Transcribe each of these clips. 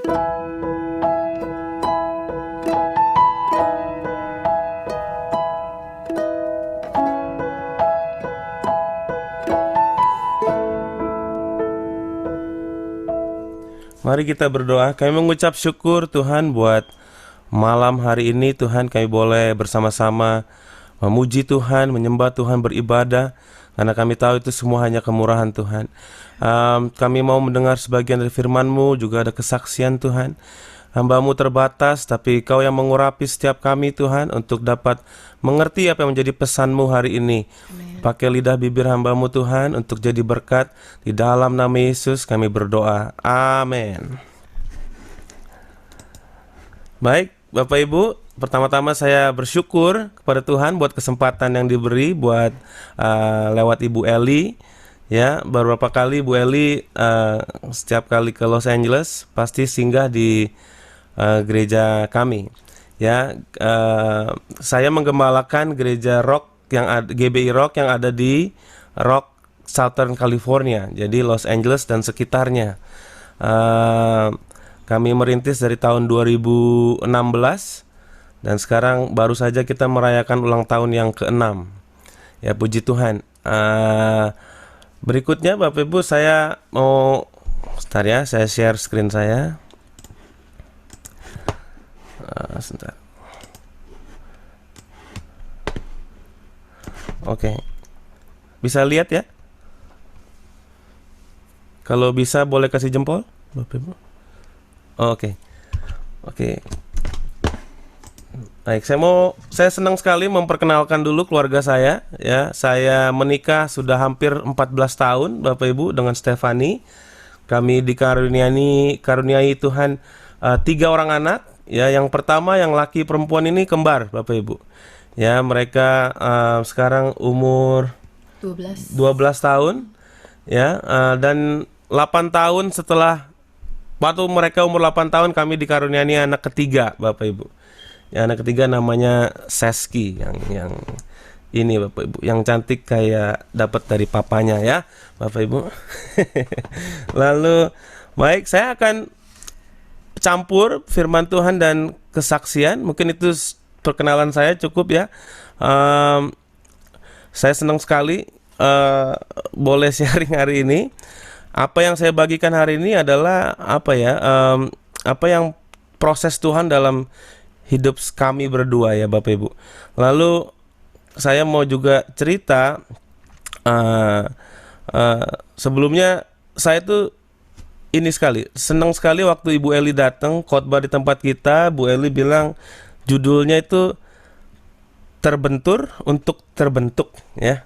Mari kita berdoa. Kami mengucap syukur Tuhan buat malam hari ini. Tuhan, kami boleh bersama-sama memuji Tuhan, menyembah Tuhan, beribadah. Karena kami tahu itu semua hanya kemurahan Tuhan. Kami mau mendengar sebagian dari firman-Mu, juga ada kesaksian Tuhan. Hamba-Mu terbatas, tapi Kau yang mengurapi setiap kami Tuhan, untuk dapat mengerti apa yang menjadi pesan-Mu hari ini. Amen. Pakai lidah bibir hamba-Mu Tuhan, untuk jadi berkat. Di dalam nama Yesus kami berdoa. Amin. Baik Bapak Ibu, pertama-tama saya bersyukur kepada Tuhan buat kesempatan yang diberi buat lewat Ibu Eli. Ya, beberapa kali Bu Eli setiap kali ke Los Angeles pasti singgah di gereja kami. Ya, saya menggembalakan gereja Rock yang GBI Rock yang ada di Rock Southern California, jadi Los Angeles dan sekitarnya. Kami merintis dari tahun 2016 dan sekarang baru saja kita merayakan ulang tahun yang ke-6. Ya, puji Tuhan. Berikutnya Bapak Ibu, saya mau sebentar ya, saya share screen saya. Sebentar. Oke. Bisa lihat ya? Kalau bisa boleh kasih jempol, Bapak Ibu. Oke. Baik, saya senang sekali memperkenalkan dulu keluarga saya ya. Saya menikah sudah hampir 14 tahun Bapak Ibu dengan Stefani. Kami dikaruniai Tuhan 3 orang anak ya. Yang pertama yang laki perempuan ini kembar Bapak Ibu. Ya, mereka sekarang umur 12 tahun ya, dan 8 tahun setelah waktu mereka umur 8 tahun kami dikaruniai anak ketiga Bapak Ibu. Ya, anak ketiga namanya Seski yang ini Bapak Ibu, yang cantik kayak dapat dari papanya ya Bapak Ibu. Lalu baik, saya akan campur firman Tuhan dan kesaksian. Mungkin itu perkenalan saya cukup ya. Saya senang sekali boleh sharing hari ini. Apa yang saya bagikan hari ini adalah apa yang proses Tuhan dalam hidup kami berdua ya Bapak Ibu. Lalu saya mau juga cerita sebelumnya saya tuh ini senang sekali waktu Ibu Eli datang khotbah di tempat kita. Bu Eli bilang judulnya itu terbentur untuk terbentuk ya.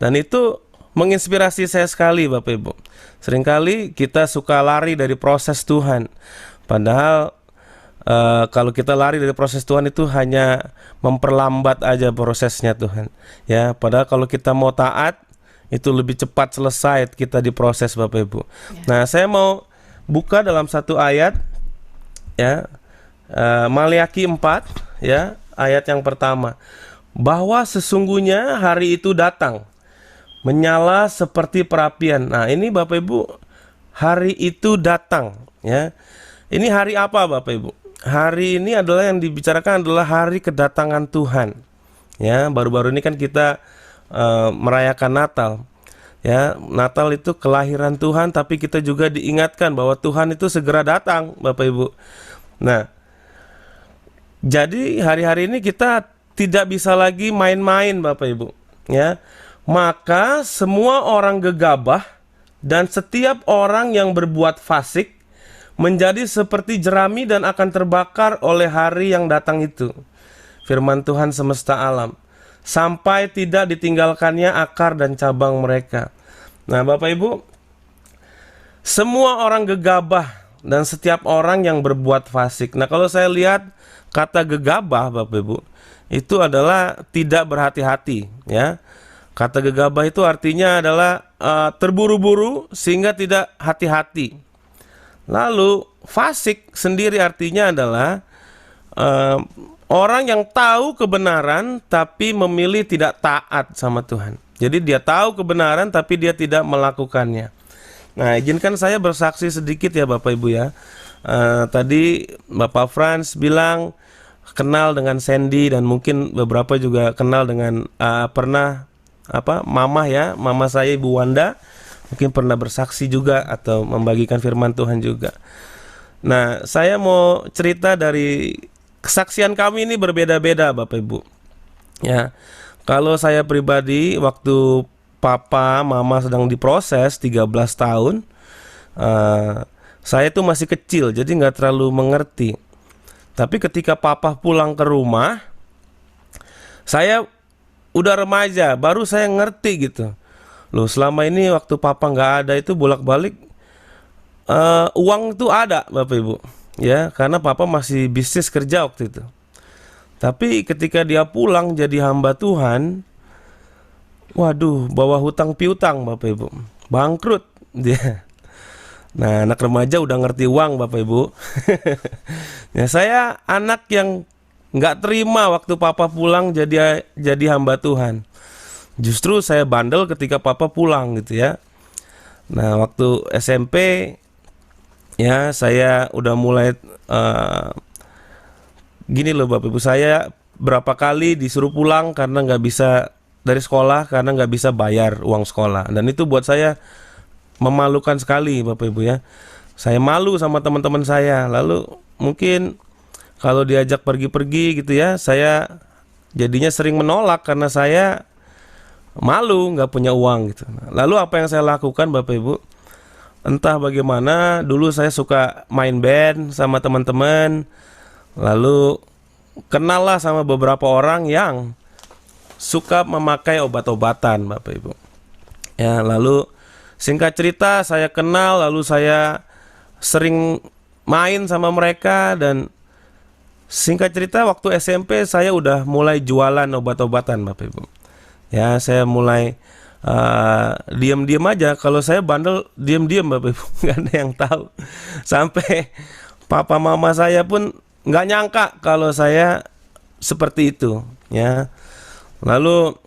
Dan itu menginspirasi saya sekali Bapak Ibu. Seringkali kita suka lari dari proses Tuhan. Padahal kalau kita lari dari proses Tuhan itu hanya memperlambat aja prosesnya Tuhan. Ya, padahal kalau kita mau taat itu lebih cepat selesai kita diproses Bapak Ibu. Ya. Nah, saya mau buka dalam satu ayat ya. Maliaki 4 ya, ayat yang pertama. Bahwa sesungguhnya hari itu datang menyala seperti perapian. Nah, ini Bapak Ibu, hari itu datang ya. Ini hari apa Bapak Ibu? Hari ini adalah yang dibicarakan adalah hari kedatangan Tuhan. Ya, baru-baru ini kan kita merayakan Natal. Ya, Natal itu kelahiran Tuhan, tapi kita juga diingatkan bahwa Tuhan itu segera datang, Bapak Ibu. Nah, jadi hari-hari ini kita tidak bisa lagi main-main, Bapak Ibu. Ya, maka semua orang gegabah dan setiap orang yang berbuat fasik menjadi seperti jerami dan akan terbakar oleh hari yang datang itu. Firman Tuhan semesta alam. Sampai tidak ditinggalkannya akar dan cabang mereka. Nah Bapak Ibu, semua orang gegabah dan setiap orang yang berbuat fasik. Nah kalau saya lihat kata gegabah Bapak Ibu, itu adalah tidak berhati-hati ya. Kata gegabah itu artinya adalah terburu-buru sehingga tidak hati-hati. Lalu fasik sendiri artinya adalah orang yang tahu kebenaran tapi memilih tidak taat sama Tuhan. Jadi dia tahu kebenaran tapi dia tidak melakukannya. Nah, izinkan saya bersaksi sedikit ya Bapak Ibu ya. Tadi Bapak Franz bilang kenal dengan Sandy, dan mungkin beberapa juga kenal dengan pernah mama ya, mama saya Ibu Wanda, mungkin pernah bersaksi juga atau membagikan firman Tuhan juga. Nah, saya mau cerita dari kesaksian kami ini berbeda-beda Bapak Ibu. Ya. Kalau saya pribadi, waktu papa mama sedang diproses 13 tahun, saya tuh masih kecil, jadi nggak terlalu mengerti. Tapi ketika papa pulang ke rumah, saya udah remaja, baru saya ngerti gitu. Loh, selama ini waktu papa nggak ada itu bolak-balik uang itu ada Bapak Ibu, ya, karena papa masih bisnis kerja waktu itu. Tapi ketika dia pulang jadi hamba Tuhan, waduh, bawa hutang piutang Bapak Ibu, bangkrut dia. Nah, anak remaja udah ngerti uang Bapak Ibu. Ya, saya anak yang nggak terima waktu papa pulang jadi hamba Tuhan. Justru saya bandel ketika papa pulang gitu ya. Nah, waktu SMP ya, saya udah mulai gini loh Bapak Ibu, saya berapa kali disuruh pulang karena nggak bisa dari sekolah, karena nggak bisa bayar uang sekolah. Dan itu buat saya memalukan sekali Bapak Ibu ya. Saya malu sama teman-teman saya. Lalu mungkin kalau diajak pergi-pergi gitu ya, saya jadinya sering menolak karena saya malu nggak punya uang gitu. Lalu apa yang saya lakukan Bapak Ibu? Entah bagaimana, dulu saya suka main band sama teman-teman. Lalu kenal lah sama beberapa orang yang suka memakai obat-obatan Bapak Ibu. Ya, lalu singkat cerita saya kenal, lalu saya sering main sama mereka, dan singkat cerita waktu SMP saya udah mulai jualan obat-obatan Bapak Ibu. Ya, saya mulai diam-diam aja. Kalau saya bandel diam-diam Bapak Ibu, nggak ada yang tahu. Sampai papa mama saya pun nggak nyangka kalau saya seperti itu ya. Lalu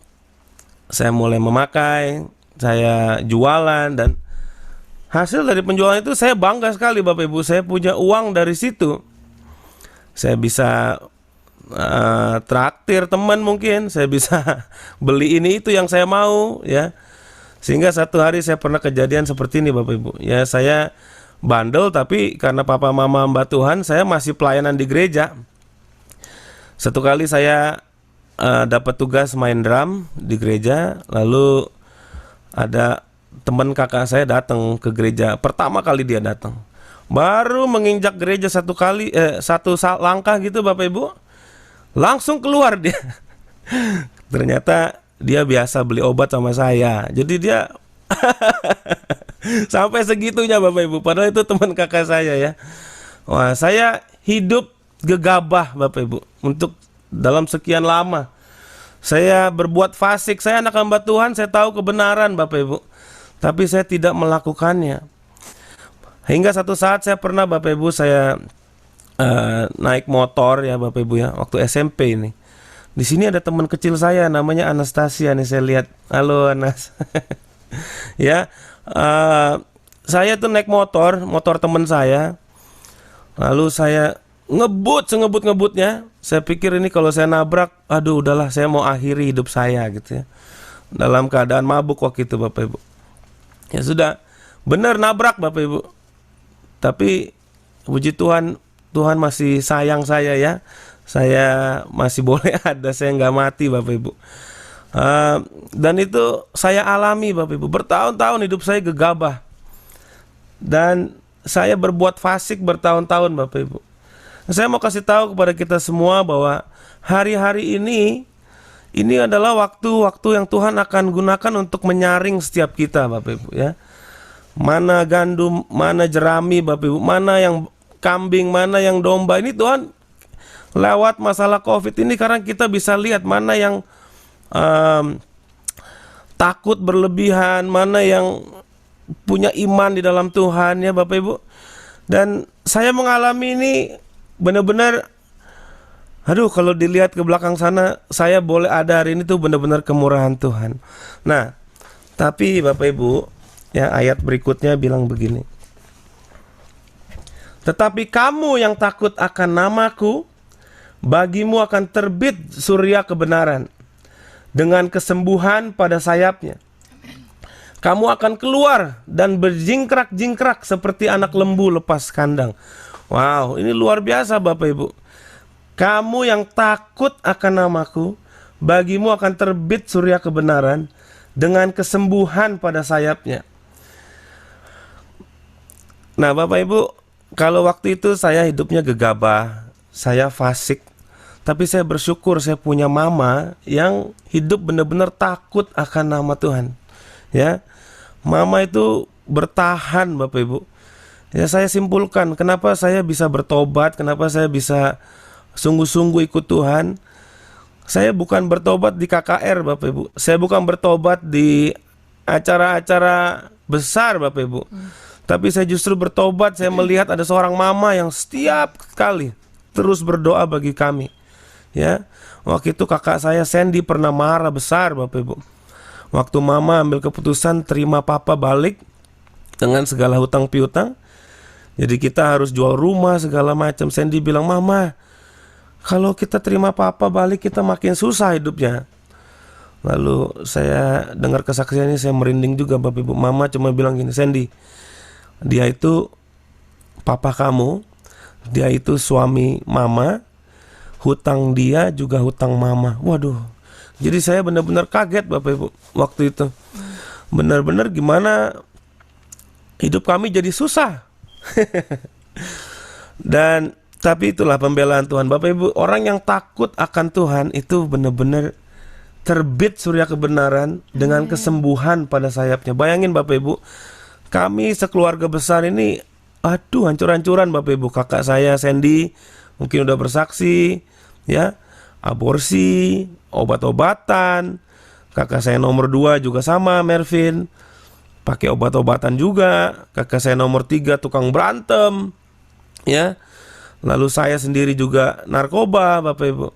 saya mulai memakai, saya jualan, dan hasil dari penjualan itu saya bangga sekali Bapak Ibu. Saya punya uang dari situ. Saya bisa traktir teman, mungkin saya bisa beli ini itu yang saya mau ya. Sehingga satu hari saya pernah kejadian seperti ini Bapak Ibu. Ya, saya bandel, tapi karena papa mama hamba Tuhan, saya masih pelayanan di gereja. Satu kali saya dapat tugas main drum di gereja, lalu ada teman kakak saya datang ke gereja. Pertama kali dia datang, baru menginjak gereja satu langkah gitu Bapak Ibu, langsung keluar dia. Ternyata dia biasa beli obat sama saya, jadi dia sampai segitunya Bapak Ibu, padahal itu teman kakak saya ya. Wah, saya hidup gegabah Bapak Ibu untuk dalam sekian lama. Saya berbuat fasik, saya anak hamba Tuhan, saya tahu kebenaran Bapak Ibu, tapi saya tidak melakukannya. Hingga satu saat saya pernah Bapak Ibu, saya naik motor ya Bapak Ibu ya, waktu SMP ini. Di sini ada teman kecil saya namanya Anastasia nih, saya lihat. Halo Anas. Ya, saya tuh naik motor teman saya. Lalu saya ngebut-ngebutnya. Saya pikir ini kalau saya nabrak, aduh udahlah, saya mau akhiri hidup saya gitu ya. Dalam keadaan mabuk waktu itu Bapak Ibu. Ya sudah, benar nabrak Bapak Ibu. Tapi puji Tuhan, Tuhan masih sayang saya ya. Saya masih boleh ada, saya nggak mati Bapak Ibu. Dan itu saya alami Bapak Ibu. Bertahun-tahun hidup saya gegabah. Dan saya berbuat fasik bertahun-tahun Bapak Ibu. Saya mau kasih tahu kepada kita semua bahwa hari-hari ini adalah waktu-waktu yang Tuhan akan gunakan untuk menyaring setiap kita Bapak Ibu ya. Mana gandum, mana jerami Bapak Ibu, mana yang kambing, mana yang domba. Ini Tuhan lewat masalah COVID ini, karena kita bisa lihat mana yang takut berlebihan, mana yang punya iman di dalam Tuhan ya Bapak Ibu. Dan saya mengalami ini benar-benar, aduh, kalau dilihat ke belakang sana, saya boleh ada hari ini tuh benar-benar kemurahan Tuhan. Nah, tapi Bapak Ibu ya, ayat berikutnya bilang begini. Tetapi kamu yang takut akan namaku, bagimu akan terbit surya kebenaran dengan kesembuhan pada sayapnya. Kamu akan keluar dan berjingkrak-jingkrak seperti anak lembu lepas kandang. Wow, ini luar biasa Bapak Ibu. Kamu yang takut akan namaku, bagimu akan terbit surya kebenaran dengan kesembuhan pada sayapnya. Nah Bapak Ibu, kalau waktu itu saya hidupnya gegabah, saya fasik. Tapi saya bersyukur saya punya mama yang hidup benar-benar takut akan nama Tuhan. Ya, mama itu bertahan Bapak Ibu. Ya, saya simpulkan kenapa saya bisa bertobat, kenapa saya bisa sungguh-sungguh ikut Tuhan. Saya bukan bertobat di KKR Bapak Ibu. Saya bukan bertobat di acara-acara besar Bapak Ibu. Tapi saya justru bertobat, saya melihat ada seorang mama yang setiap kali terus berdoa bagi kami. Ya, waktu itu kakak saya Sandy pernah marah besar Bapak Ibu. Waktu mama ambil keputusan terima papa balik dengan segala hutang piutang. Jadi kita harus jual rumah segala macam. Sandy bilang, "Mama, kalau kita terima papa balik kita makin susah hidupnya." Lalu saya dengar kesaksiannya, saya merinding juga Bapak Ibu. Mama cuma bilang gini, "Sandy, dia itu papa kamu, dia itu suami mama, hutang dia juga hutang mama." Waduh, jadi saya benar-benar kaget Bapak Ibu waktu itu. Benar-benar gimana hidup kami jadi susah. Dan tapi itulah pembelaan Tuhan Bapak Ibu. Orang yang takut akan Tuhan itu benar-benar terbit surya kebenaran dengan kesembuhan pada sayapnya. Bayangin Bapak Ibu, kami sekeluarga besar ini, aduh hancur-hancuran Bapak Ibu. Kakak saya Sandy mungkin udah bersaksi, ya, aborsi, obat-obatan. Kakak saya nomor 2 juga sama, Mervin, pakai obat-obatan juga. Kakak saya nomor 3 tukang berantem, ya. Lalu saya sendiri juga narkoba Bapak Ibu.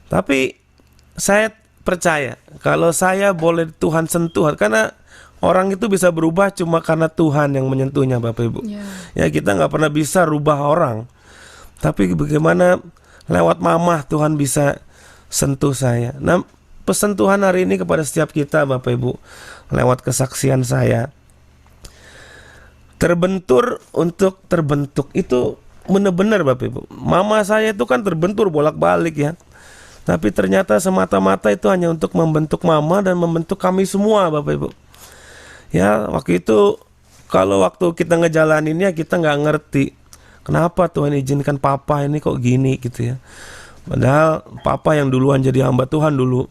Tapi saya percaya kalau saya boleh Tuhan sentuh, karena orang itu bisa berubah cuma karena Tuhan yang menyentuhnya Bapak Ibu. Ya, kita nggak pernah bisa rubah orang. Tapi bagaimana lewat mama Tuhan bisa sentuh saya. Nah, pesan Tuhan hari ini kepada setiap kita Bapak Ibu, lewat kesaksian saya, terbentur untuk terbentuk. Itu benar-benar Bapak Ibu. Mama saya itu kan terbentur bolak-balik ya. Tapi ternyata semata-mata itu hanya untuk membentuk mama dan membentuk kami semua Bapak Ibu. Ya, waktu itu kalau waktu kita ngejalaninnya kita nggak ngerti kenapa Tuhan izinkan papa ini kok gini gitu ya. Padahal papa yang duluan jadi hamba Tuhan dulu.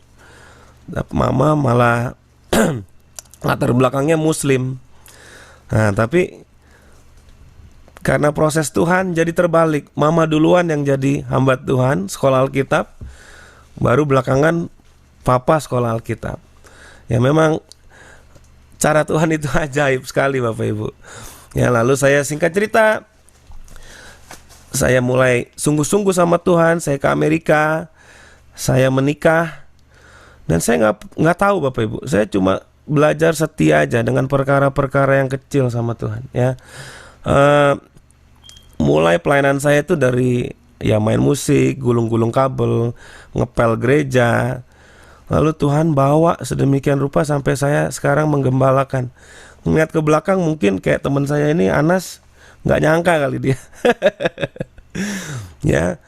Mama malah latar belakangnya Muslim. Nah, tapi karena proses Tuhan jadi terbalik. Mama duluan yang jadi hamba Tuhan, sekolah Alkitab. Baru belakangan papa sekolah Alkitab. Ya memang cara Tuhan itu ajaib sekali Bapak Ibu. Ya, lalu saya singkat cerita, saya mulai sungguh-sungguh sama Tuhan. Saya ke Amerika, saya menikah, dan saya nggak tahu Bapak Ibu. Saya cuma belajar setia aja dengan perkara-perkara yang kecil sama Tuhan. Ya, mulai pelayanan saya itu dari ya main musik, gulung-gulung kabel, ngepel gereja. Lalu Tuhan bawa sedemikian rupa sampai saya sekarang menggembalakan. Ngeliat ke belakang mungkin kayak teman saya ini Anas, nggak nyangka kali dia. Ya.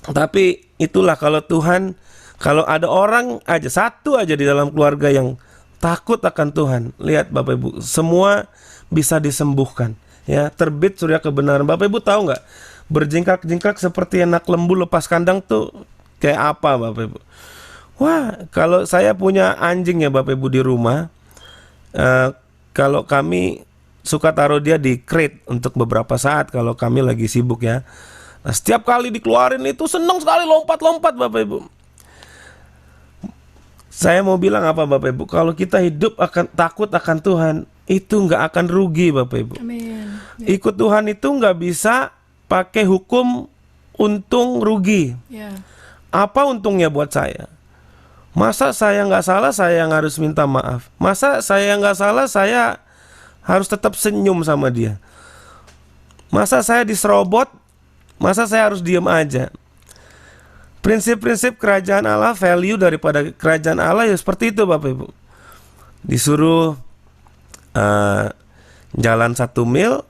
Tapi itulah kalau Tuhan, kalau ada orang aja, satu aja di dalam keluarga yang takut akan Tuhan, lihat Bapak Ibu, semua bisa disembuhkan. Ya, terbit surya kebenaran. Bapak Ibu tahu nggak? Berjingkrak-jingkrak seperti anak lembu lepas kandang tuh kayak apa Bapak Ibu? Wah, kalau saya punya anjing ya Bapak Ibu di rumah, kalau kami suka taruh dia di crate untuk beberapa saat kalau kami lagi sibuk ya. Nah, setiap kali dikeluarin itu seneng sekali lompat-lompat Bapak Ibu. Saya mau bilang apa Bapak Ibu? Kalau kita hidup akan takut akan Tuhan, itu nggak akan rugi Bapak Ibu. Amin. Ikut Tuhan itu nggak bisa pakai hukum untung rugi. Ya. Apa untungnya buat saya? Masa saya nggak salah saya yang harus minta maaf? Masa saya nggak salah saya harus tetap senyum sama dia? Masa saya diserobot? Masa saya harus diem aja? Prinsip-prinsip kerajaan Allah, value daripada kerajaan Allah ya seperti itu Bapak Ibu. Disuruh jalan 1 mil,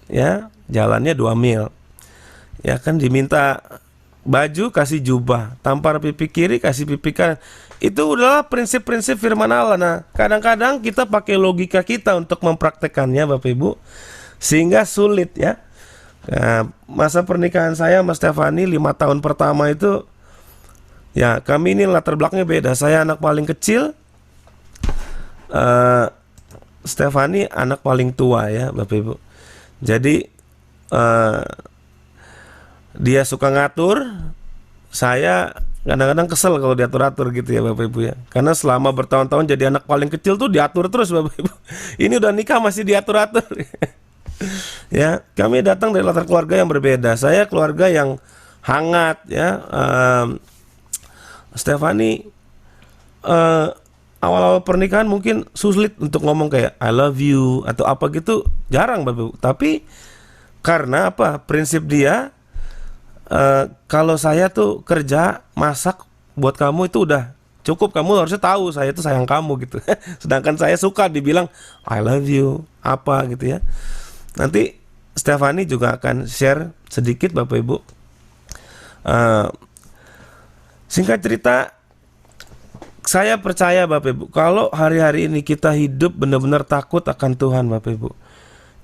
ya jalannya 2 mil. Ya kan diminta baju kasih jubah, tampar pipi kiri kasih pipi kanan. Itu adalah prinsip-prinsip firman Allah. Nah, kadang-kadang kita pakai logika kita untuk mempraktekannya Bapak Ibu, sehingga sulit ya. Nah, masa pernikahan saya sama Stefani 5 tahun pertama itu, ya kami ini latar belakangnya beda. Saya anak paling kecil, Stefani anak paling tua ya Bapak Ibu. Jadi dia suka ngatur, saya kadang-kadang kesel kalau diatur-atur gitu ya Bapak Ibu ya. Karena selama bertahun-tahun jadi anak paling kecil tuh diatur terus Bapak Ibu. Ini udah nikah masih diatur-atur. Ya, kami datang dari latar keluarga yang berbeda. Saya keluarga yang hangat ya. Stefani awal-awal pernikahan mungkin sulit untuk ngomong kayak I love you atau apa gitu, jarang Bapak Ibu. Tapi karena apa? Prinsip dia, kalau saya tuh kerja masak buat kamu itu udah cukup, kamu harusnya tahu saya itu sayang kamu gitu. Sedangkan saya suka dibilang I love you apa gitu ya. Nanti Stefani juga akan share sedikit Bapak Ibu. Singkat cerita, saya percaya Bapak Ibu, kalau hari-hari ini kita hidup benar-benar takut akan Tuhan Bapak Ibu,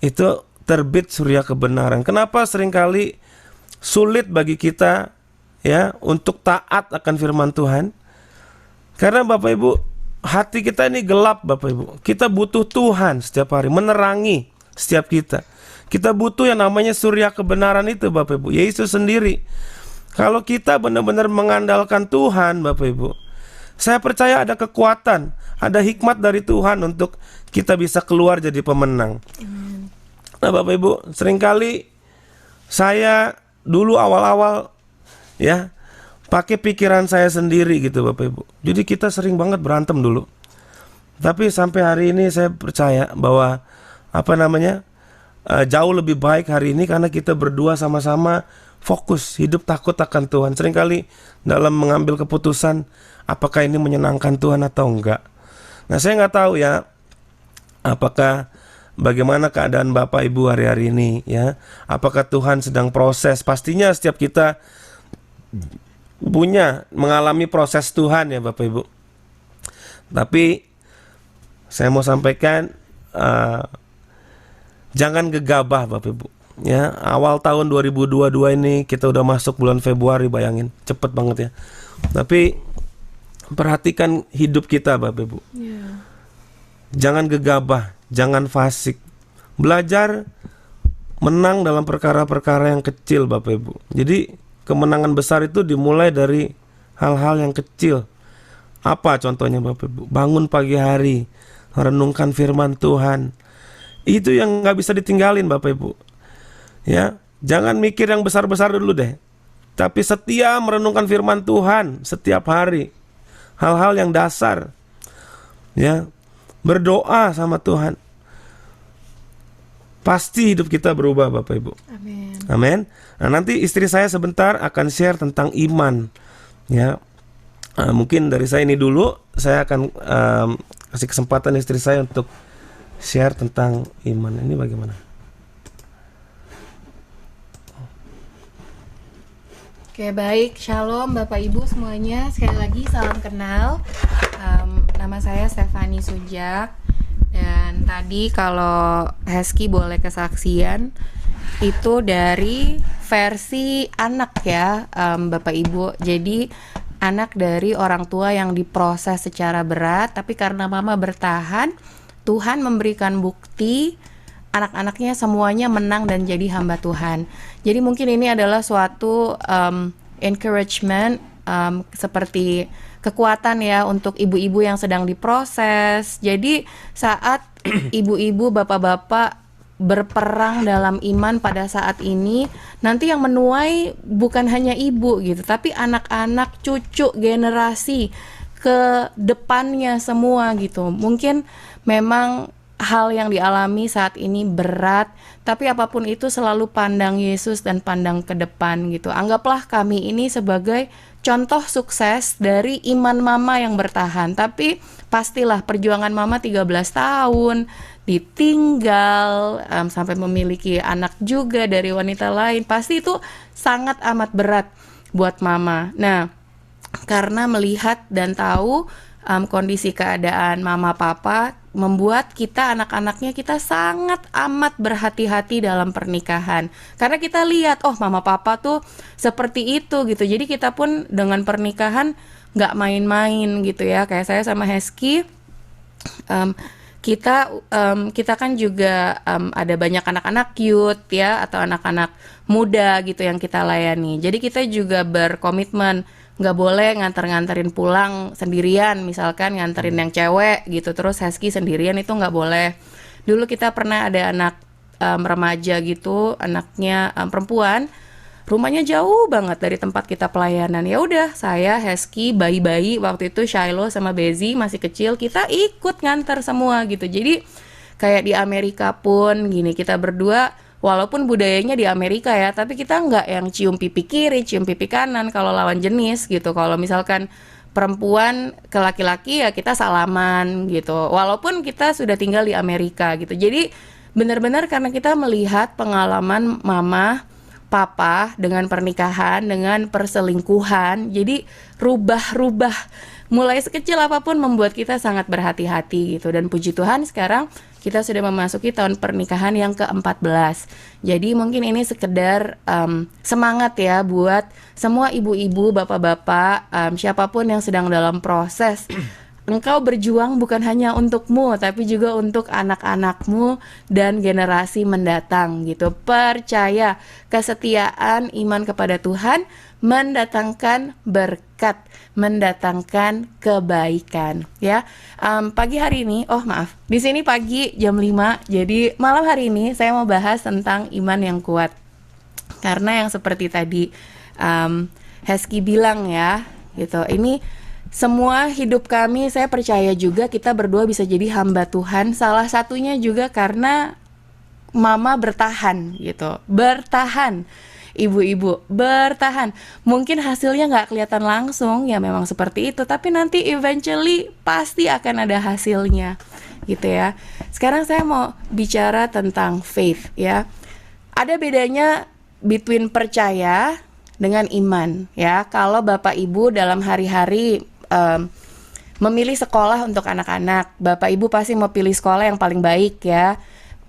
itu terbit surya kebenaran. Kenapa seringkali sulit bagi kita ya untuk taat akan firman Tuhan? Karena Bapak Ibu, hati kita ini gelap Bapak Ibu. Kita butuh Tuhan setiap hari menerangi setiap kita. Kita butuh yang namanya surya kebenaran itu Bapak Ibu, Yesus sendiri. Kalau kita benar-benar mengandalkan Tuhan Bapak Ibu, saya percaya ada kekuatan, ada hikmat dari Tuhan untuk kita bisa keluar jadi pemenang. Nah Bapak Ibu, seringkali saya dulu awal-awal ya pakai pikiran saya sendiri gitu Bapak Ibu. Jadi kita sering banget berantem dulu. Tapi sampai hari ini saya percaya bahwa jauh lebih baik hari ini karena kita berdua sama-sama fokus hidup takut akan Tuhan. Seringkali dalam mengambil keputusan apakah ini menyenangkan Tuhan atau enggak. Nah saya nggak tahu ya apakah bagaimana keadaan Bapak Ibu hari-hari ini ya. Apakah Tuhan sedang proses? Pastinya setiap kita mengalami proses Tuhan ya Bapak Ibu. Tapi saya mau sampaikan, jangan gegabah Bapak Ibu ya. Awal tahun 2022 ini kita udah masuk bulan Februari, bayangin cepet banget ya. Tapi perhatikan hidup kita Bapak Ibu. Jangan gegabah, jangan fasik. Belajar menang dalam perkara-perkara yang kecil Bapak Ibu. Jadi kemenangan besar itu dimulai dari hal-hal yang kecil. Apa contohnya Bapak Ibu? Bangun pagi hari, renungkan firman Tuhan. Itu yang gak bisa ditinggalin Bapak Ibu ya. Jangan mikir yang besar-besar dulu deh, tapi setia merenungkan firman Tuhan setiap hari. Hal-hal yang dasar ya. Berdoa sama Tuhan, pasti hidup kita berubah Bapak Ibu. Amin. Amin. Nah nanti istri saya sebentar akan share tentang iman ya. Mungkin dari saya ini dulu, saya akan kasih kesempatan istri saya untuk share tentang iman. Ini bagaimana? Oke, baik. Shalom Bapak Ibu semuanya. Sekali lagi salam kenal. Nama saya Stefani Sujak. Dan tadi kalau Hesky boleh kesaksian, itu dari versi anak ya Bapak Ibu. Jadi anak dari orang tua yang diproses secara berat, tapi karena mama bertahan, Tuhan memberikan bukti anak-anaknya semuanya menang dan jadi hamba Tuhan. Jadi mungkin ini adalah suatu encouragement, seperti kekuatan ya untuk ibu-ibu yang sedang diproses. Jadi saat ibu-ibu, bapak-bapak berperang dalam iman pada saat ini, nanti yang menuai bukan hanya ibu gitu, tapi anak-anak, cucu, generasi ke depannya semua gitu. Mungkin memang hal yang dialami saat ini berat, tapi apapun itu selalu pandang Yesus dan pandang ke depan gitu. Anggaplah kami ini sebagai contoh sukses dari iman mama yang bertahan. Tapi pastilah perjuangan mama 13 tahun, ditinggal, sampai memiliki anak juga dari wanita lain. Pasti itu sangat amat berat buat mama. Nah, karena melihat dan tahu kondisi keadaan mama papa, membuat kita anak-anaknya kita sangat amat berhati-hati dalam pernikahan. Karena kita lihat, oh mama papa tuh seperti itu gitu. Jadi kita pun dengan pernikahan nggak main-main gitu ya. Kayak saya sama Hesky, kita kan juga ada banyak anak-anak youth ya, atau anak-anak muda gitu yang kita layani. Jadi kita juga berkomitmen nggak boleh nganterin pulang sendirian, misalkan nganterin yang cewek gitu, terus Hesky sendirian, itu nggak boleh. Dulu kita pernah ada anak remaja gitu, anaknya perempuan, rumahnya jauh banget dari tempat kita pelayanan. Ya udah, saya, Hesky, bayi-bayi waktu itu, Shiloh sama Bezi masih kecil, kita ikut nganter semua gitu. Jadi kayak di Amerika pun gini, kita berdua walaupun budayanya di Amerika ya, tapi kita nggak yang cium pipi kiri, cium pipi kanan kalau lawan jenis gitu. Kalau misalkan perempuan ke laki-laki ya kita salaman gitu, walaupun kita sudah tinggal di Amerika gitu. Jadi benar-benar karena kita melihat pengalaman mama, papa dengan pernikahan, dengan perselingkuhan, jadi rubah-rubah mulai sekecil apapun membuat kita sangat berhati-hati gitu. Dan puji Tuhan sekarang kita sudah memasuki tahun pernikahan yang ke-14. Jadi mungkin ini sekedar semangat ya buat semua ibu-ibu, bapak-bapak, siapapun yang sedang dalam proses. Engkau berjuang bukan hanya untukmu, tapi juga untuk anak-anakmu dan generasi mendatang gitu. Percaya, kesetiaan, iman kepada Tuhan mendatangkan berkat, mendatangkan kebaikan ya. Pagi hari ini, di sini pagi jam 5, jadi malam hari ini saya mau bahas tentang iman yang kuat. Karena yang seperti tadi Hesky bilang ya gitu, ini semua hidup kami, saya percaya juga kita berdua bisa jadi hamba Tuhan. Salah satunya juga karena mama bertahan gitu, bertahan. Ibu-ibu bertahan. Mungkin hasilnya nggak kelihatan langsung, ya memang seperti itu, tapi nanti eventually pasti akan ada hasilnya gitu ya. Sekarang saya mau bicara tentang faith ya. Ada bedanya between percaya dengan iman ya. Kalau Bapak Ibu dalam hari-hari memilih sekolah untuk anak-anak, Bapak Ibu pasti mau pilih sekolah yang paling baik ya.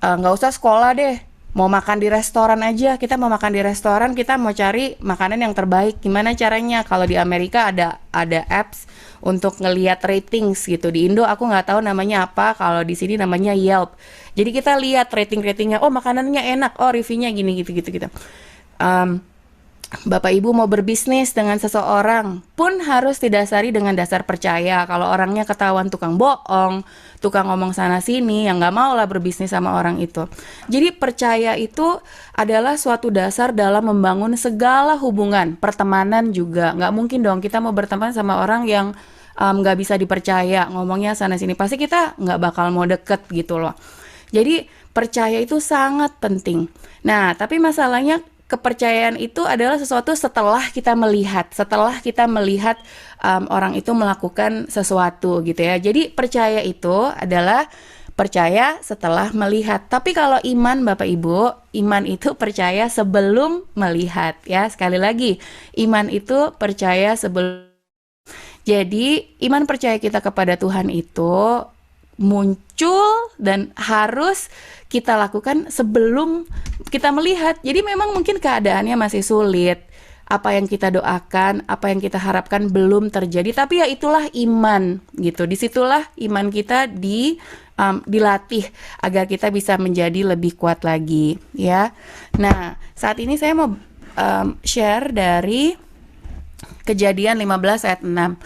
Nggak usah sekolah deh, mau makan di restoran aja. Kita mau makan di restoran, kita mau cari makanan yang terbaik. Gimana caranya? Kalau di Amerika ada apps untuk ngelihat ratings gitu. Di Indo aku nggak tahu namanya apa. Kalau di sini namanya Yelp. Jadi kita lihat ratingnya. Oh makanannya enak. Oh reviewnya gini gitu. Bapak Ibu mau berbisnis dengan seseorang pun harus didasari dengan dasar percaya. Kalau orangnya ketahuan tukang bohong, tukang ngomong sana sini, yang nggak mau lah berbisnis sama orang itu. Jadi percaya itu adalah suatu dasar dalam membangun segala hubungan, pertemanan juga. Nggak mungkin dong kita mau berteman sama orang yang nggak bisa dipercaya, ngomongnya sana sini. Pasti kita nggak bakal mau deket gitu loh. Jadi percaya itu sangat penting. Nah, tapi masalahnya kepercayaan itu adalah sesuatu setelah kita melihat orang itu melakukan sesuatu gitu ya. Jadi percaya itu adalah percaya setelah melihat. Tapi kalau iman Bapak Ibu, iman itu percaya sebelum melihat ya. Sekali lagi, iman itu percaya sebelum. Jadi iman percaya kita kepada Tuhan itu muncul dan harus kita lakukan sebelum kita melihat. Jadi memang mungkin keadaannya masih sulit, apa yang kita doakan, apa yang kita harapkan belum terjadi, tapi ya itulah iman gitu. Disitulah iman kita dilatih agar kita bisa menjadi lebih kuat lagi ya. Nah saat ini saya mau share dari Kejadian 15 ayat 6.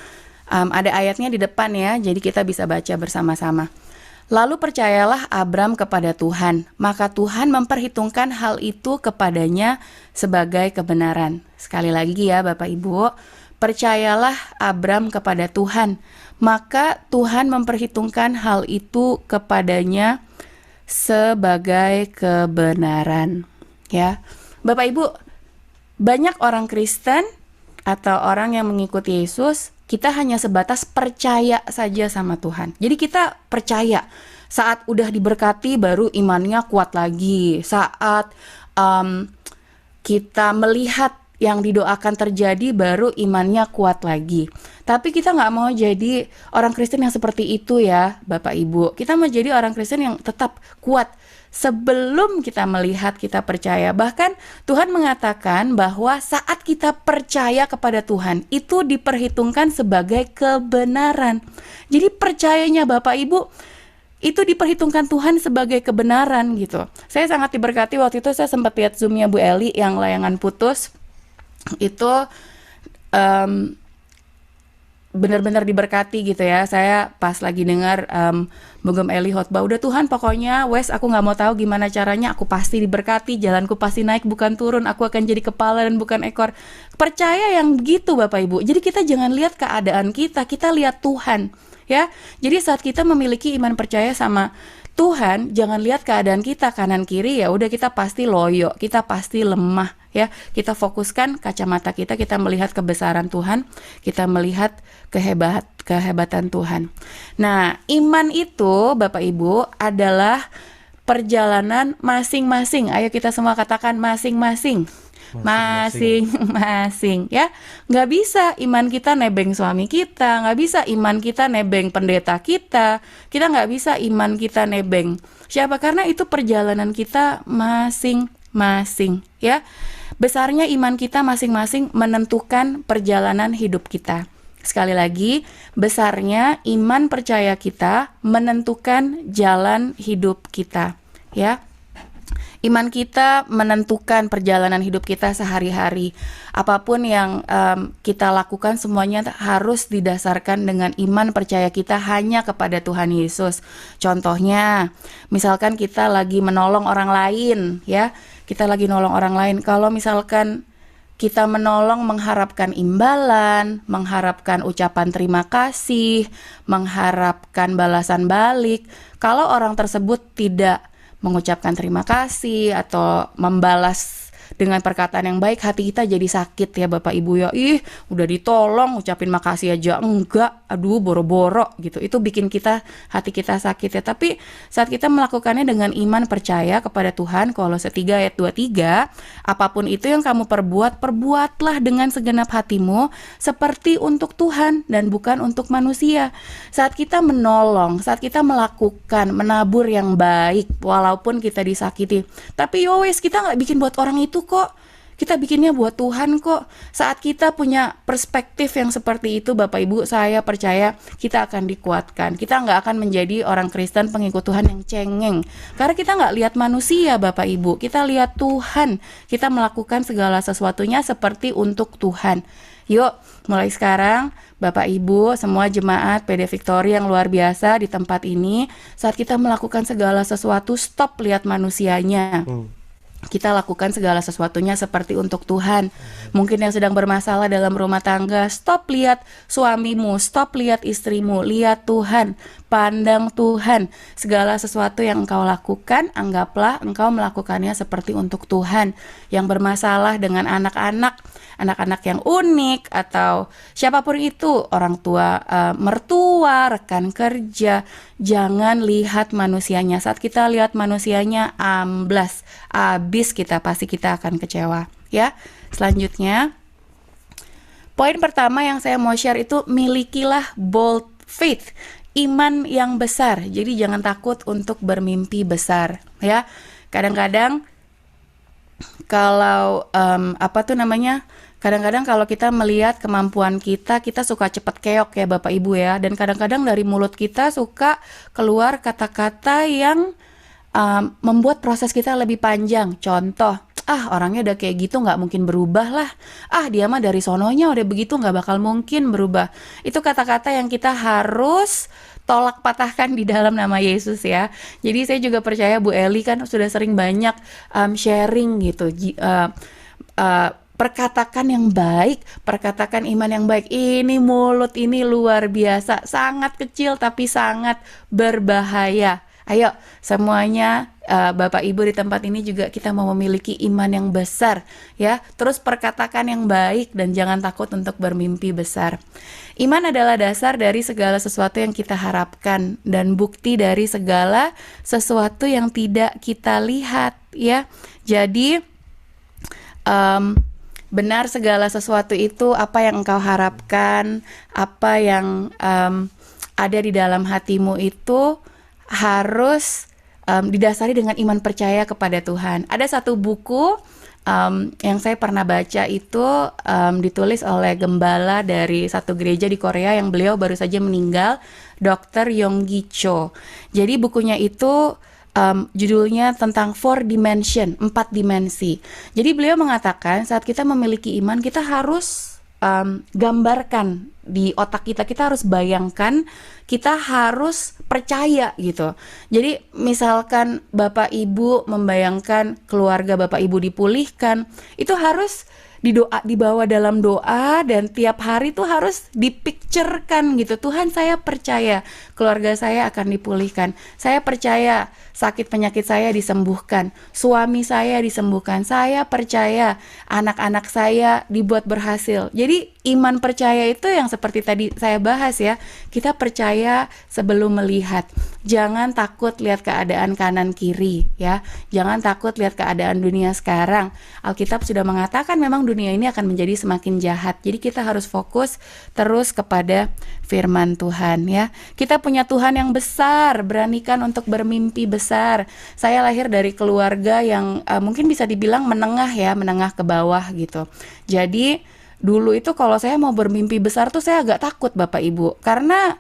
Ada ayatnya di depan ya, jadi kita bisa baca bersama-sama. Lalu percayalah Abram kepada Tuhan, maka Tuhan memperhitungkan hal itu kepadanya sebagai kebenaran. Sekali lagi ya Bapak Ibu, percayalah Abram kepada Tuhan, maka Tuhan memperhitungkan hal itu kepadanya sebagai kebenaran. Ya, Bapak Ibu, banyak orang Kristen atau orang yang mengikuti Yesus, kita hanya sebatas percaya saja sama Tuhan. Jadi kita percaya, saat udah diberkati baru imannya kuat lagi. Saat kita melihat yang didoakan terjadi baru imannya kuat lagi. Tapi kita nggak mau jadi orang Kristen yang seperti itu ya Bapak Ibu. Kita mau jadi orang Kristen yang tetap kuat. Sebelum kita melihat, kita percaya. Bahkan Tuhan mengatakan bahwa saat kita percaya kepada Tuhan, itu diperhitungkan sebagai kebenaran. Jadi percayanya Bapak Ibu, itu diperhitungkan Tuhan sebagai kebenaran gitu. Saya sangat diberkati waktu itu, saya sempat lihat Zoom-nya Bu Eli yang layangan putus. Itu benar-benar diberkati gitu ya. Saya pas lagi dengar Bogem Eli khotbah, udah Tuhan pokoknya wes aku nggak mau tahu gimana caranya, aku pasti diberkati, jalanku pasti naik bukan turun, aku akan jadi kepala dan bukan ekor. Percaya yang begitu Bapak Ibu. Jadi kita jangan lihat keadaan kita lihat Tuhan ya. Jadi saat kita memiliki iman percaya sama Tuhan, jangan lihat keadaan kita kanan kiri, ya udah kita pasti loyo, kita pasti lemah ya. Kita fokuskan kacamata kita melihat kebesaran Tuhan, kita melihat kehebatan Tuhan. Nah, iman itu Bapak Ibu adalah perjalanan masing-masing. Ayo kita semua katakan masing-masing. Masing-masing ya. Nggak bisa iman kita nebeng suami kita, nggak bisa iman kita nebeng pendeta kita nggak bisa iman kita nebeng siapa, karena itu perjalanan kita masing-masing ya. Besarnya iman kita masing-masing menentukan perjalanan hidup kita. Sekali lagi, besarnya iman percaya kita menentukan jalan hidup kita ya. Iman kita menentukan perjalanan hidup kita sehari-hari. Apapun yang kita lakukan semuanya harus didasarkan dengan iman percaya kita hanya kepada Tuhan Yesus. Contohnya, misalkan kita lagi menolong orang lain ya. Kita lagi nolong orang lain. Kalau misalkan kita menolong mengharapkan imbalan, mengharapkan ucapan terima kasih, mengharapkan balasan balik, kalau orang tersebut tidak mengucapkan terima kasih atau membalas dengan perkataan yang baik, hati kita jadi sakit ya Bapak Ibu ya. Ih, udah ditolong ucapin makasih aja enggak, aduh boro-boro gitu. Itu bikin hati kita sakit ya. Tapi saat kita melakukannya dengan iman percaya kepada Tuhan, Kolose 3 ayat 23, apapun itu yang kamu perbuat, perbuatlah dengan segenap hatimu seperti untuk Tuhan dan bukan untuk manusia. Saat kita menolong, saat kita melakukan menabur yang baik walaupun kita disakiti, tapi yowes kita nggak bikin buat orang itu kok, kita bikinnya buat Tuhan kok. Saat kita punya perspektif yang seperti itu Bapak Ibu, saya percaya kita akan dikuatkan. Kita nggak akan menjadi orang Kristen pengikut Tuhan yang cengeng, karena kita nggak lihat manusia Bapak Ibu, kita lihat Tuhan. Kita melakukan segala sesuatunya seperti untuk Tuhan. Yuk, mulai sekarang Bapak Ibu, semua jemaat PD Victory yang luar biasa di tempat ini, saat kita melakukan segala sesuatu, stop lihat manusianya. Kita lakukan segala sesuatunya seperti untuk Tuhan. Mungkin yang sedang bermasalah dalam rumah tangga, stop lihat suamimu, stop lihat istrimu, lihat Tuhan, pandang Tuhan. Segala sesuatu yang engkau lakukan, anggaplah engkau melakukannya seperti untuk Tuhan. Yang bermasalah dengan anak-anak yang unik atau siapapun itu, orang tua, mertua, rekan kerja, jangan lihat manusianya. Saat kita lihat manusianya, amblas, habis pasti kita akan kecewa ya. Selanjutnya, poin pertama yang saya mau share itu, milikilah bold faith, iman yang besar. Jadi jangan takut untuk bermimpi besar ya. Kadang-kadang kalau kadang-kadang kalau kita melihat kemampuan kita suka cepet keok ya Bapak Ibu ya. Dan kadang-kadang dari mulut kita suka keluar kata-kata yang membuat proses kita lebih panjang. Contoh, orangnya udah kayak gitu nggak mungkin berubah lah. Dia mah dari sononya udah begitu, nggak bakal mungkin berubah. Itu kata-kata yang kita harus tolak patahkan di dalam nama Yesus ya. Jadi saya juga percaya Bu Eli kan sudah sering banyak sharing gitu. Perkatakan yang baik, perkatakan iman yang baik. Ini mulut ini luar biasa, sangat kecil tapi sangat berbahaya. Ayo semuanya, Bapak Ibu di tempat ini juga kita mau memiliki iman yang besar ya. Terus perkatakan yang baik dan jangan takut untuk bermimpi besar. Iman adalah dasar dari segala sesuatu yang kita harapkan dan bukti dari segala sesuatu yang tidak kita lihat ya. Jadi benar segala sesuatu itu apa yang engkau harapkan, apa yang ada di dalam hatimu itu harus didasari dengan iman percaya kepada Tuhan. Ada satu buku yang saya pernah baca itu ditulis oleh gembala dari satu gereja di Korea yang beliau baru saja meninggal, Dr. Yonggi Cho. Jadi bukunya itu judulnya tentang 4 dimension, 4 dimensi. Jadi beliau mengatakan saat kita memiliki iman kita harus gambarkan di otak kita harus bayangkan, kita harus percaya gitu. Jadi misalkan Bapak Ibu membayangkan keluarga Bapak Ibu dipulihkan, itu harus dibawa dalam doa dan tiap hari tuh harus dipicturekan gitu. Tuhan, saya percaya keluarga saya akan dipulihkan. Saya percaya sakit penyakit saya disembuhkan, suami saya disembuhkan, saya percaya anak-anak saya dibuat berhasil. Jadi iman percaya itu yang seperti tadi saya bahas ya, kita percaya sebelum melihat. Jangan takut lihat keadaan kanan kiri ya, jangan takut lihat keadaan dunia sekarang. Alkitab sudah mengatakan memang dunia ini akan menjadi semakin jahat. Jadi kita harus fokus terus kepada firman Tuhan ya. Kita punya Tuhan yang besar, beranikan untuk bermimpi besar. Saya lahir dari keluarga yang mungkin bisa dibilang menengah ya, menengah ke bawah gitu. Jadi dulu itu kalau saya mau bermimpi besar tuh saya agak takut Bapak Ibu, karena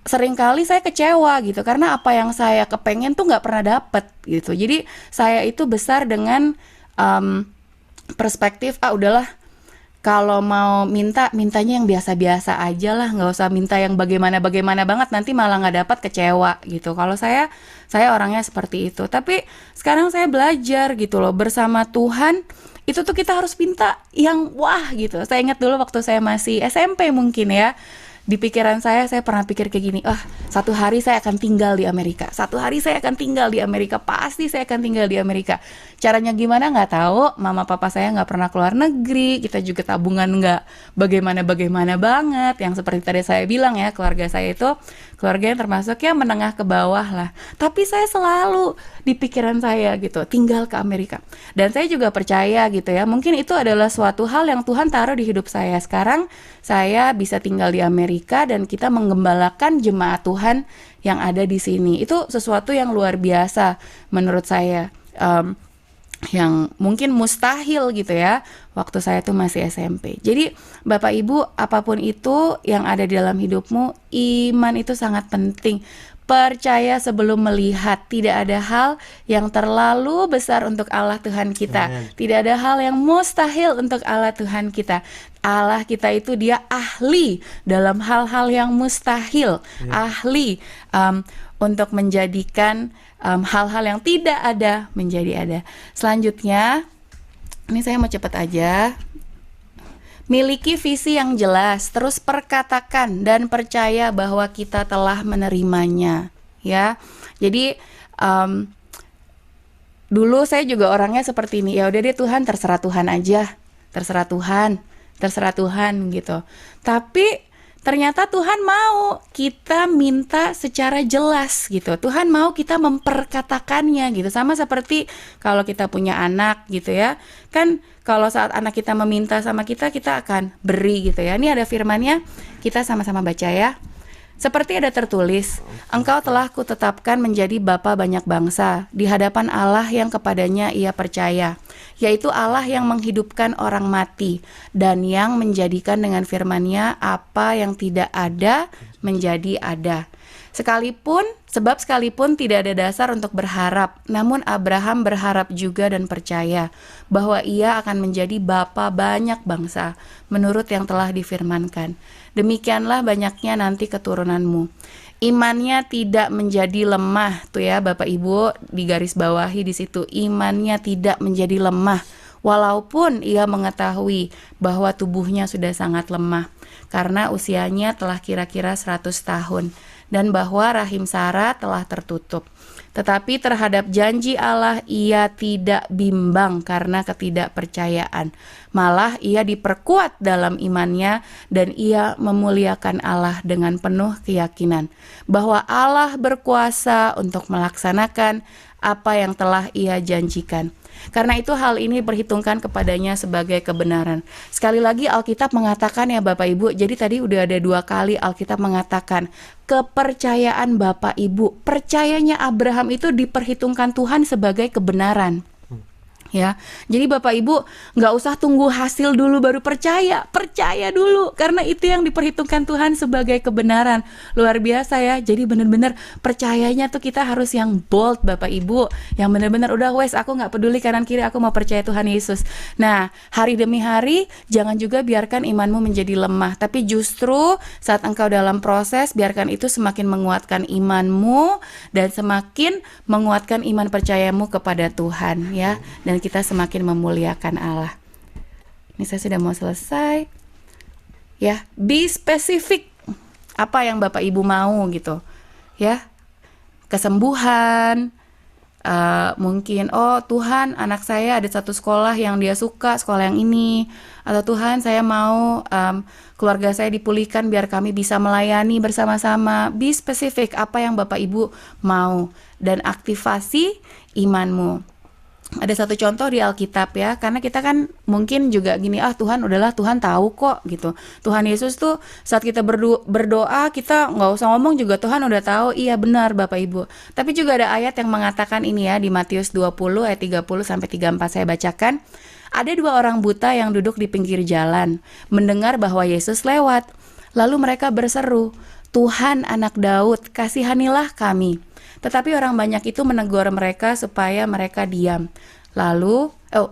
seringkali saya kecewa gitu, karena apa yang saya kepengen tuh nggak pernah dapet gitu. Jadi saya itu besar dengan perspektif udahlah, kalau mau mintanya yang biasa-biasa aja lah, nggak usah minta yang bagaimana banget, nanti malah nggak dapat, kecewa gitu. Kalau saya orangnya seperti itu. Tapi sekarang saya belajar gitu loh, bersama Tuhan itu tuh kita harus minta yang wah gitu. Saya ingat dulu waktu saya masih SMP mungkin ya, di pikiran saya pernah pikir kayak gini, satu hari saya akan tinggal di Amerika, satu hari saya akan tinggal di Amerika, pasti saya akan tinggal di Amerika. Caranya gimana nggak tahu, mama papa saya nggak pernah keluar negeri, kita juga tabungan nggak bagaimana banget, yang seperti tadi saya bilang ya, keluarga saya itu keluarga yang termasuk ya menengah ke bawah lah. Tapi saya selalu di pikiran saya gitu, tinggal ke Amerika. Dan saya juga percaya gitu ya, mungkin itu adalah suatu hal yang Tuhan taruh di hidup saya. Sekarang saya bisa tinggal di Amerika dan kita menggembalakan jemaat Tuhan yang ada di sini. Itu sesuatu yang luar biasa menurut saya, yang mungkin mustahil gitu ya waktu saya tuh masih SMP. Jadi Bapak Ibu, apapun itu yang ada di dalam hidupmu, iman itu sangat penting. Percaya sebelum melihat. Tidak ada hal yang terlalu besar untuk Allah Tuhan kita. Tidak ada hal yang mustahil untuk Allah Tuhan kita. Allah kita itu dia ahli dalam hal-hal yang mustahil. Ahli untuk menjadikan hal-hal yang tidak ada menjadi ada. Selanjutnya, ini saya mau cepat aja. Miliki visi yang jelas, terus perkatakan dan percaya bahwa kita telah menerimanya, ya. Jadi dulu saya juga orangnya seperti ini. Ya udah deh Tuhan, terserah Tuhan aja, terserah Tuhan gitu. Tapi ternyata Tuhan mau kita minta secara jelas gitu. Tuhan mau kita memperkatakannya gitu. Sama seperti kalau kita punya anak gitu ya. Kan kalau saat anak kita meminta sama kita akan beri gitu ya. Ini ada firman-Nya, kita sama-sama baca ya. Seperti ada tertulis, engkau telah kutetapkan menjadi bapa banyak bangsa di hadapan Allah yang kepadanya ia percaya, yaitu Allah yang menghidupkan orang mati dan yang menjadikan dengan firman-Nya apa yang tidak ada menjadi ada. Sebab sekalipun tidak ada dasar untuk berharap, namun Abraham berharap juga dan percaya bahwa ia akan menjadi bapa banyak bangsa menurut yang telah difirmankan. Demikianlah banyaknya nanti keturunanmu. Imannya tidak menjadi lemah, tuh ya Bapak Ibu, digaris bawahi di situ, imannya tidak menjadi lemah walaupun ia mengetahui bahwa tubuhnya sudah sangat lemah karena usianya telah kira-kira 100 tahun dan bahwa rahim Sarah telah tertutup. Tetapi terhadap janji Allah ia tidak bimbang karena ketidakpercayaan. Malah ia diperkuat dalam imannya dan ia memuliakan Allah dengan penuh keyakinan bahwa Allah berkuasa untuk melaksanakan apa yang telah ia janjikan. Karena itu hal ini diperhitungkan kepadanya sebagai kebenaran. Sekali lagi Alkitab mengatakan ya Bapak Ibu, jadi tadi udah ada 2 kali Alkitab mengatakan kepercayaan Bapak Ibu. Percayanya Abraham itu diperhitungkan Tuhan sebagai kebenaran. Ya, jadi Bapak Ibu nggak usah tunggu hasil dulu baru percaya dulu karena itu yang diperhitungkan Tuhan sebagai kebenaran. Luar biasa ya. Jadi benar-benar percayanya tuh kita harus yang bold Bapak Ibu, yang benar-benar udah wes aku nggak peduli kanan kiri, aku mau percaya Tuhan Yesus. Nah, hari demi hari jangan juga biarkan imanmu menjadi lemah, tapi justru saat engkau dalam proses biarkan itu semakin menguatkan imanmu dan semakin menguatkan iman percayamu kepada Tuhan ya. Dan kita semakin memuliakan Allah. Ini saya sudah mau selesai. Ya, be specific. Apa yang Bapak Ibu mau gitu. Ya. Kesembuhan. Mungkin Tuhan anak saya ada satu sekolah yang dia suka, sekolah yang ini. Atau Tuhan saya mau keluarga saya dipulihkan biar kami bisa melayani bersama-sama. Be specific apa yang Bapak Ibu mau. Dan aktivasi imanmu. Ada satu contoh di Alkitab ya, karena kita kan mungkin juga gini, Tuhan udahlah, Tuhan tahu kok gitu. Tuhan Yesus tuh saat kita berdoa kita nggak usah ngomong juga Tuhan udah tahu. Iya benar Bapak Ibu. Tapi juga ada ayat yang mengatakan ini ya, di Matius 20 ayat 30 sampai 34 saya bacakan. Ada 2 orang buta yang duduk di pinggir jalan, mendengar bahwa Yesus lewat. Lalu mereka berseru, Tuhan anak Daud, kasihanilah kami. Tetapi orang banyak itu menegur mereka supaya mereka diam.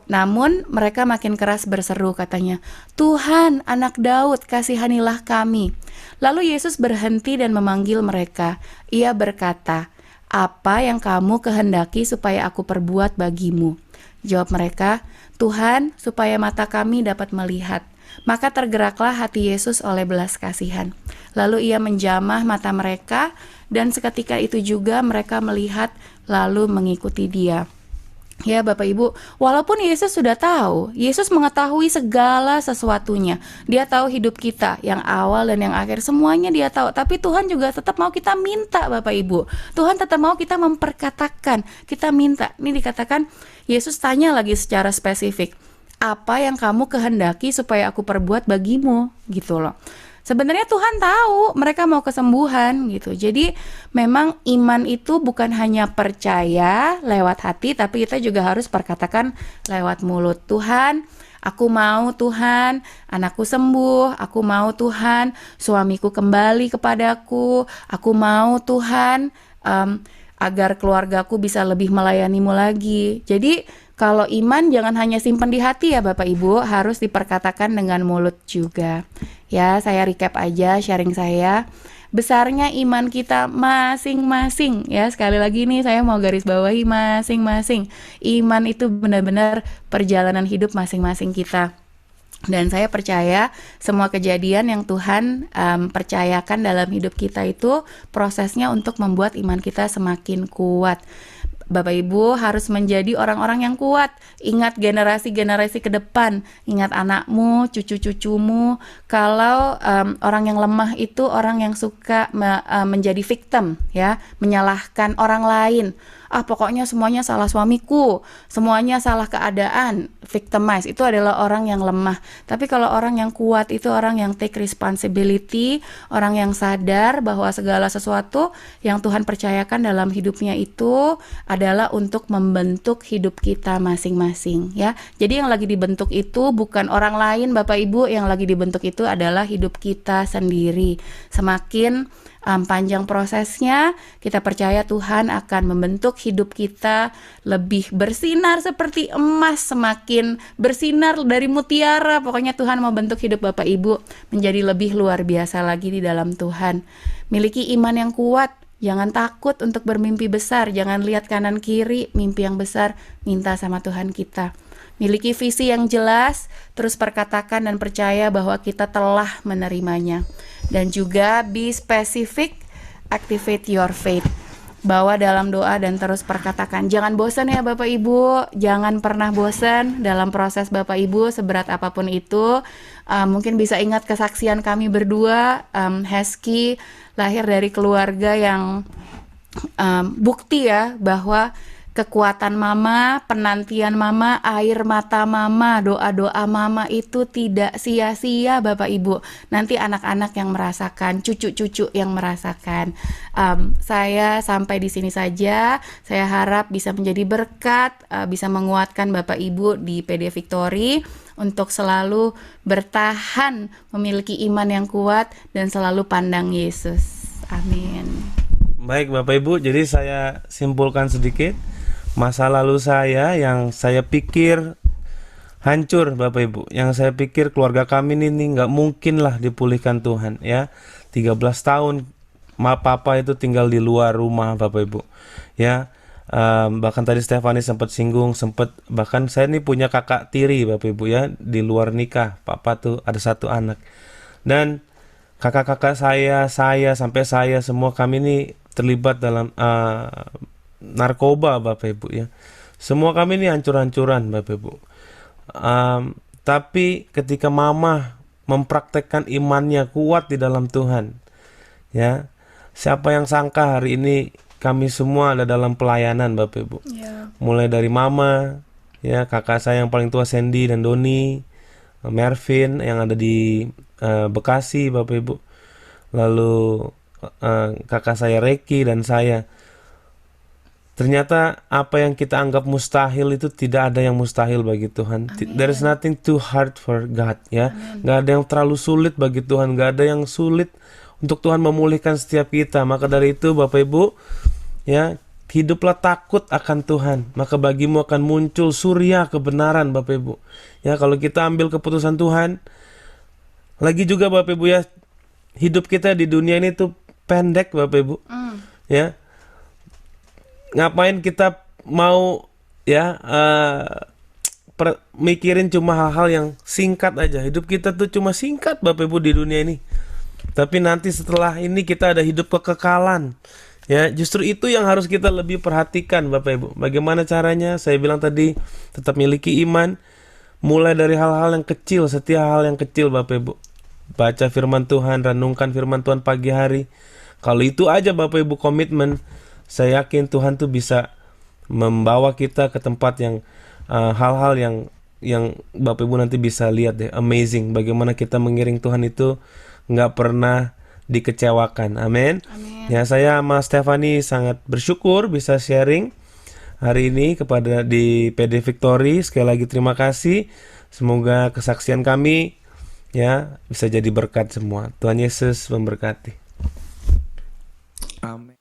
Namun mereka makin keras berseru katanya, Tuhan anak Daud kasihanilah kami. Lalu Yesus berhenti dan memanggil mereka. Ia berkata, apa yang kamu kehendaki supaya aku perbuat bagimu? Jawab mereka, Tuhan supaya mata kami dapat melihat. Maka tergeraklah hati Yesus oleh belas kasihan. Lalu ia menjamah mata mereka dan seketika itu juga mereka melihat lalu mengikuti dia. Ya Bapak Ibu, walaupun Yesus sudah tahu, Yesus mengetahui segala sesuatunya. Dia tahu hidup kita, yang awal dan yang akhir, semuanya dia tahu. Tapi Tuhan juga tetap mau kita minta Bapak Ibu. Tuhan tetap mau kita memperkatakan, kita minta. Ini dikatakan, Yesus tanya lagi secara spesifik, apa yang kamu kehendaki supaya aku perbuat bagimu, gitu loh. Sebenarnya Tuhan tahu mereka mau kesembuhan gitu. Jadi memang iman itu bukan hanya percaya lewat hati, tapi kita juga harus perkatakan lewat mulut. Tuhan, aku mau Tuhan, anakku sembuh. Aku mau Tuhan, suamiku kembali kepadaku. Aku mau Tuhan, agar keluargaku bisa lebih melayanimu lagi. Jadi kalau iman jangan hanya simpan di hati ya Bapak Ibu, harus diperkatakan dengan mulut juga. Ya, saya recap aja sharing saya. Besarnya iman kita masing-masing ya. Sekali lagi nih saya mau garis bawahi masing-masing. Iman itu benar-benar perjalanan hidup masing-masing kita. Dan saya percaya semua kejadian yang Tuhan percayakan dalam hidup kita itu prosesnya untuk membuat iman kita semakin kuat. Bapak Ibu harus menjadi orang-orang yang kuat. Ingat generasi-generasi ke depan. Ingat anakmu, cucu-cucumu. Kalau orang yang lemah itu orang yang suka menjadi victim, ya, menyalahkan orang lain. Pokoknya semuanya salah suamiku, semuanya salah keadaan, victimize, itu adalah orang yang lemah. Tapi kalau orang yang kuat itu orang yang take responsibility, orang yang sadar bahwa segala sesuatu yang Tuhan percayakan dalam hidupnya itu adalah untuk membentuk hidup kita masing-masing, ya. Jadi yang lagi dibentuk itu bukan orang lain Bapak Ibu, yang lagi dibentuk itu adalah hidup kita sendiri. Semakin panjang prosesnya, kita percaya Tuhan akan membentuk hidup kita lebih bersinar seperti emas, semakin bersinar dari mutiara. Pokoknya Tuhan mau bentuk hidup Bapak Ibu menjadi lebih luar biasa lagi di dalam Tuhan. Miliki iman yang kuat, jangan takut untuk bermimpi besar, jangan lihat kanan kiri, mimpi yang besar, minta sama Tuhan kita. Miliki visi yang jelas, terus perkatakan dan percaya bahwa kita telah menerimanya. Dan juga be specific, activate your faith. bawa dalam doa dan terus perkatakan. Jangan bosan ya Bapak Ibu, jangan pernah bosan dalam proses Bapak Ibu seberat apapun itu. Mungkin bisa ingat kesaksian kami berdua. Hesky lahir dari keluarga yang bukti ya bahwa kekuatan mama, penantian mama, air mata mama, doa-doa mama itu tidak sia-sia Bapak Ibu. Nanti anak-anak yang merasakan, cucu-cucu yang merasakan. Saya sampai di sini saja. Saya harap bisa menjadi berkat, bisa menguatkan Bapak Ibu di PD Victory untuk selalu bertahan memiliki iman yang kuat dan selalu pandang Yesus. Amin. Baik Bapak Ibu, jadi saya simpulkan sedikit. Masa lalu saya yang saya pikir hancur Bapak Ibu, yang saya pikir keluarga kami ini nggak mungkin lah dipulihkan Tuhan ya. 13 tahun papa itu tinggal di luar rumah Bapak Ibu ya. Bahkan tadi Stefani sempat singgung, bahkan saya ini punya kakak tiri Bapak Ibu ya, di luar nikah. Papa tuh ada 1 anak. Dan kakak-kakak saya sampai saya semua kami ini terlibat dalam narkoba Bapak Ibu ya. Semua kami ini hancur-hancuran Bapak Ibu. Tapi ketika mama mempraktekkan imannya kuat di dalam Tuhan ya, siapa yang sangka hari ini kami semua ada dalam pelayanan Bapak Ibu. Mulai dari mama ya, kakak saya yang paling tua Sandy dan Doni, Mervin yang ada di Bekasi Bapak Ibu, lalu kakak saya Reki dan saya. Ternyata apa yang kita anggap mustahil itu tidak ada yang mustahil bagi Tuhan. There is nothing too hard for God ya. Gak ada yang terlalu sulit bagi Tuhan. Gak ada yang sulit untuk Tuhan memulihkan setiap kita. Maka dari itu Bapak Ibu ya, hiduplah takut akan Tuhan. Maka bagimu akan muncul surya kebenaran Bapak Ibu. Ya, kalau kita ambil keputusan Tuhan. Lagi juga Bapak Ibu ya, hidup kita di dunia ini tuh pendek Bapak Ibu. Ya. Ngapain kita mau ya mikirin cuma hal-hal yang singkat aja. Hidup kita tuh cuma singkat Bapak Ibu di dunia ini. Tapi nanti setelah ini kita ada hidup kekekalan. Ya, justru itu yang harus kita lebih perhatikan Bapak Ibu. Bagaimana caranya? Saya bilang tadi, tetap miliki iman. Mulai dari hal-hal yang kecil, setiap hal yang kecil Bapak Ibu. Baca firman Tuhan, renungkan firman Tuhan pagi hari. Kalau itu aja Bapak Ibu komitmen, saya yakin Tuhan tuh bisa membawa kita ke tempat yang hal-hal yang Bapak Ibu nanti bisa lihat deh, amazing. Bagaimana kita mengiring Tuhan itu nggak pernah dikecewakan. Amin. Ya, saya sama Stefani sangat bersyukur bisa sharing hari ini kepada di PD Victory. Sekali lagi terima kasih. Semoga kesaksian kami ya bisa jadi berkat semua. Tuhan Yesus memberkati. Amin.